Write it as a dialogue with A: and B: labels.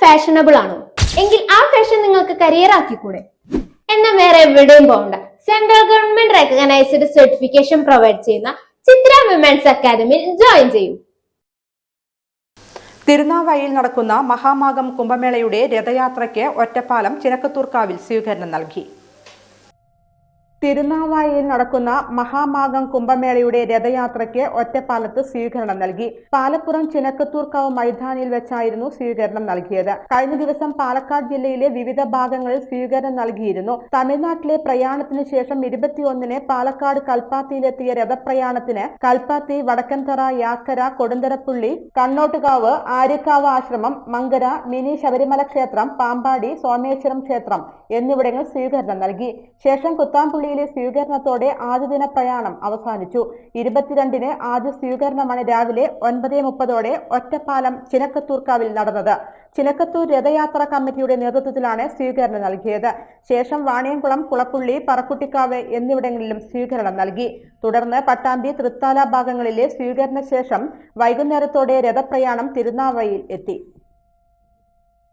A: Fashionable ആണോ? എങ്കിൽ ആ ഫാഷൻ നിങ്ങൾക്ക് കരിയർ ആക്കിക്കൂടെ? എന്നാൽ വേറെ എവിടെയും പോകണ്ട. Central government recognised certification provide ചെയ്യുന്ന ചിത്ര വിമൻസ് അക്കാദമിയിൽ ജോയിൻ ചെയ്യൂ.
B: തിരുനാവായയിൽ നടക്കുന്ന മഹാമാഘം കുംഭമേളയുടെ രഥയാത്രയ്ക്ക് ഒറ്റപ്പാലം ചിനക്കത്തൂർക്കാവിൽ സ്വീകരണം നൽകി. തിരുനാവായയിൽ നടക്കുന്ന മഹാമാഘം കുംഭമേളയുടെ രഥയാത്രയ്ക്ക് ഒറ്റപ്പാലത്ത് സ്വീകരണം നൽകി. പാലപ്പുറം ചിനക്കത്തൂർക്കാവ് മൈതാനിയിൽ വെച്ചായിരുന്നു സ്വീകരണം നൽകിയത്. കഴിഞ്ഞ ദിവസം പാലക്കാട് ജില്ലയിലെ വിവിധ ഭാഗങ്ങളിൽ സ്വീകരണം നൽകിയിരുന്നു. തമിഴ്നാട്ടിലെ പ്രയാണത്തിന് ശേഷം 21-ന് പാലക്കാട് കൽപ്പാത്തിയിലെത്തിയ രഥപ്രയാണത്തിന് കൽപ്പാത്തി, വടക്കൻതറ, യാക്കര, കൊടുന്തരപ്പുള്ളി, കണ്ണോട്ടുകാവ്, ആര്യക്കാവ് ആശ്രമം, മങ്കര, മിനി ശബരിമല ക്ഷേത്രം, പാമ്പാടി, സോമേശ്വരം ക്ഷേത്രം എന്നിവിടങ്ങളിൽ സ്വീകരണം നൽകി. ശേഷം കുത്താംപുള്ളി സ്വീകരണത്തോടെ ആദ്യദിന പ്രയാണം അവസാനിച്ചു. 22-ന് ആദ്യ സ്വീകരണമാണ് രാവിലെ 9:30 ഒറ്റപ്പാലം ചിനക്കത്തൂർക്കാവിൽ നടന്നത്. ചിനക്കത്തൂർ രഥയാത്ര കമ്മിറ്റിയുടെ നേതൃത്വത്തിലാണ് സ്വീകരണം നൽകിയത്. ശേഷം വാണിയംകുളം, കുളപ്പുള്ളി, പറക്കുട്ടിക്കാവ് എന്നിവിടങ്ങളിലും സ്വീകരണം നൽകി. തുടർന്ന് പട്ടാമ്പി, തൃത്താല ഭാഗങ്ങളിലെ സ്വീകരണ ശേഷം വൈകുന്നേരത്തോടെ രഥപ്രയാണം തിരുനാവായയിൽ എത്തി.